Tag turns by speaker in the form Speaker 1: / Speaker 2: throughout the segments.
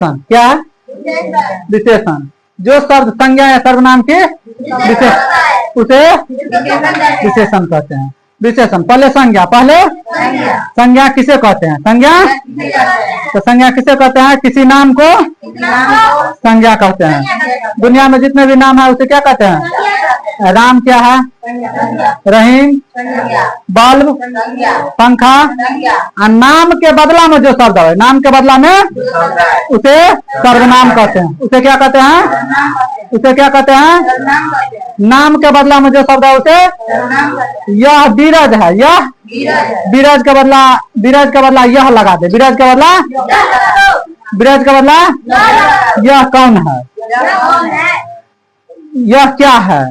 Speaker 1: क्या है? विशेषण। जो शब्द संज्ञा या सर्वनाम के विशेष उसे विशेषण कहते हैं। विशेषण पहले संज्ञा, पहले संज्ञा किसे कहते हैं? संज्ञा। तो संज्ञा किसे कहते हैं? किसी नाम को संज्ञा कहते हैं। दुनिया में जितने भी नाम है उसे क्या कहते हैं? राम क्या है? रहीम, बल्ब, पंखा। और नाम के बदला में जो शब्द है, नाम के बदला में उसे सर्वनाम कहते हैं। उसे क्या कहते हैं? उसे क्या कहते हैं? नाम के बदला में जो शब्द है उसे यह बीरज है। यह बीरज के बदला यह लगा दे। बीरज के बदला यह कौन है? यह क्या है?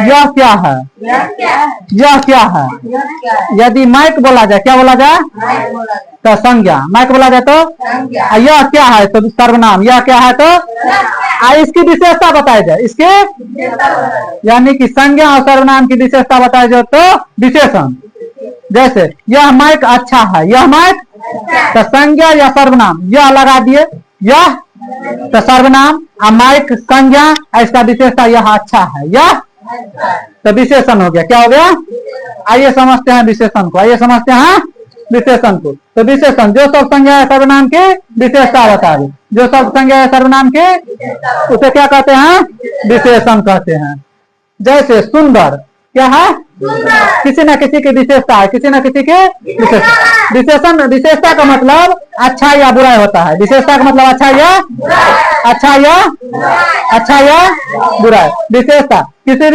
Speaker 1: यह क्या है? यह क्या है? यदि माइक बोला जाए, क्या बोला जाए? तो संज्ञा। माइक बोला जाए तो यह क्या है? तो सर्वनाम। यह क्या है? तो इसकी विशेषता बताई जाए। इसके यानी कि संज्ञा और सर्वनाम की विशेषता बताई जाए तो विशेषण। जैसे यह माइक अच्छा है। यह माइक तो संज्ञा या सर्वनाम। यह लगा दिए, यह तो सर्वनाम, माइक संज्ञा, इसका विशेषता यह अच्छा है। यह तो विशेषण हो गया। क्या हो गया? आइए समझते हैं विशेषण को। आइए समझते हैं विशेषण को। तो विशेषण जो सब संज्ञा या सर्वनाम की विशेषता बता दे। जो सब संज्ञा या सर्वनाम के उसे क्या कहते हैं? विशेषण कहते हैं। जैसे सुंदर क्या है? किसी न किसी की विशेषता है। किसी न किसी के विशेषण। विशेषता का मतलब अच्छा या बुरा होता है। विशेषता का मतलब अच्छा या बुरा। विशेषता किसी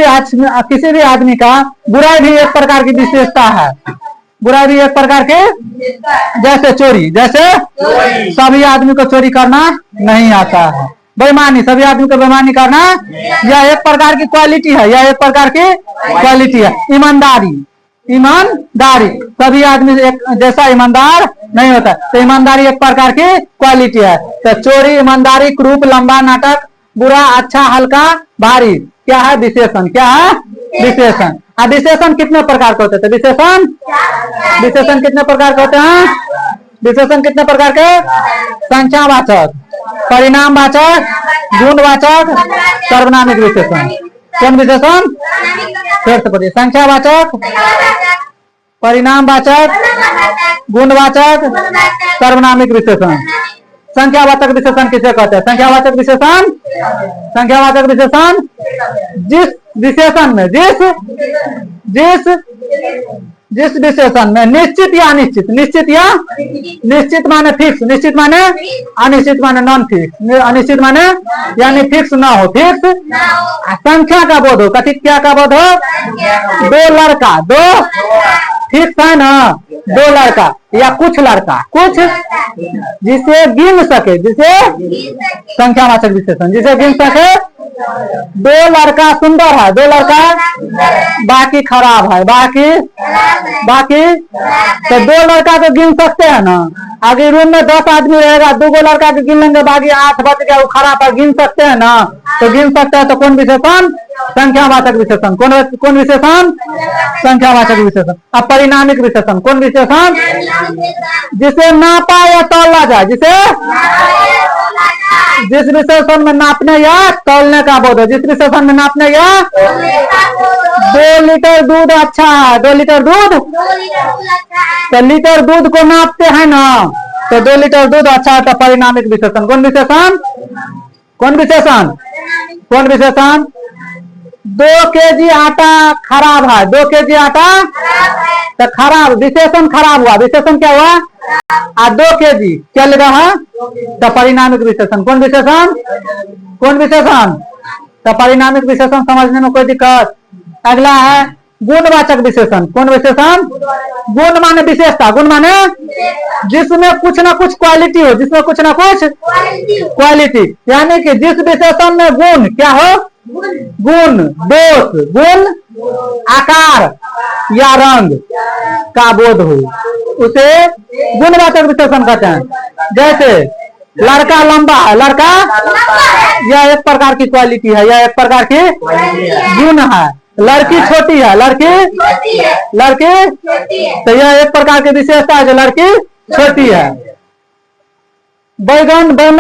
Speaker 1: भी आदमी का बुराई भी एक प्रकार की विशेषता है। बुराई भी एक प्रकार के, जैसे चोरी। जैसे सभी आदमी को चोरी करना नहीं आता है। बेईमानी, सभी आदमी को बेईमानी करना यह एक प्रकार की क्वालिटी है। यह एक प्रकार की क्वालिटी है। ईमानदारी सभी आदमी एक जैसा ईमानदार नहीं होता। तो ईमानदारी एक प्रकार की क्वालिटी है। तो चोरी, ईमानदारी, क्रूप, लंबा, नाटक, बुरा, अच्छा, हल्का, भारी क्या है? विशेषण। क्या है? विशेषण। अब विशेषण कितने प्रकार के होते थे? विशेषण कितने प्रकार के होते हैं? विशेषण कितने प्रकार के? संख्यावाचक, परिणामवाचक, गुणवाचक, सर्वनामिक विशेषण। कौन विशेषण? फिर से पढ़िए। संख्यावाचक, परिणामवाचक, गुणवाचक, सर्वनामिक विशेषण। संख्यावाचक विशेषण किसे कहते हैं? संख्यावाचक विशेषण जिस विशेषण में जिस विशेषण में निश्चित या अनिश्चित, निश्चित माने फिक्स, निश्चित माने अनिश्चित माने नॉन फिक्स, अनिश्चित माने यानी फिक्स ना हो, फिक्स संख्या का बोध हो। कथित क्या का बोध हो? दो लड़का, दो फिक्स है ना, दो लड़का या कुछ लड़का, कुछ जिसे गिन सके, जिसे संख्यावाचक विशेषण, जिसे गिन सके। दो लड़का सुंदर है, दो लड़का बाकी खराब है, बाकी तो दो लड़का को गिन सकते हैं ना। अगर रूम में 10 आदमी रहेगा, 2 लड़का को गिन लेंगे, बाकी 8 बच गया, वो खराब है, गिन सकते हैं ना। तो गिन सकते हैं तो कौन विशेषण? संख्यावाचक विशेषण। कौन विशेषण? संख्यावाचक विशेषण। अब परिणामिक विशेषण। कौन विशेषण? जिसे नापा या तौला जाए, जिस विशेषण में नापने या तौलने का बोध है, जिस विशेषण में नापने या 2 लीटर दूध अच्छा है, 2 लीटर दूध, तो लीटर दूध को नापते हैं ना, तो 2 लीटर दूध अच्छा है, तो परिणामिक विशेषण। कौन विशेषण? कौन विशेषण? 2 केजी आटा खराब है, 2 केजी आटा तो खराब, विशेषण खराब हुआ। विशेषण क्या हुआ? 2 केजी चल रहा है, तो परिणामिक विशेषण। कौन विशेषण? तो परिणामिक विशेषण समझने में कोई दिक्कत? अगला है गुणवाचक विशेषण। कौन विशेषण? गुण माने विशेषता, गुण माने जिसमें कुछ ना कुछ क्वालिटी हो, जिसमें कुछ ना कुछ क्वालिटी, यानी कि जिस विशेषण में गुण क्या हो? गुण, दोष, गुण, आकार या रंग का बोध हो, उसे गुणवाचक विशेषण कहते हैं। जैसे लड़का लंबा है, लड़का यह एक प्रकार की क्वालिटी है, यह एक प्रकार की गुण है। लड़की छोटी है, लड़की तो यह एक प्रकार की विशेषता है, जो लड़की छोटी है। बैगन बोना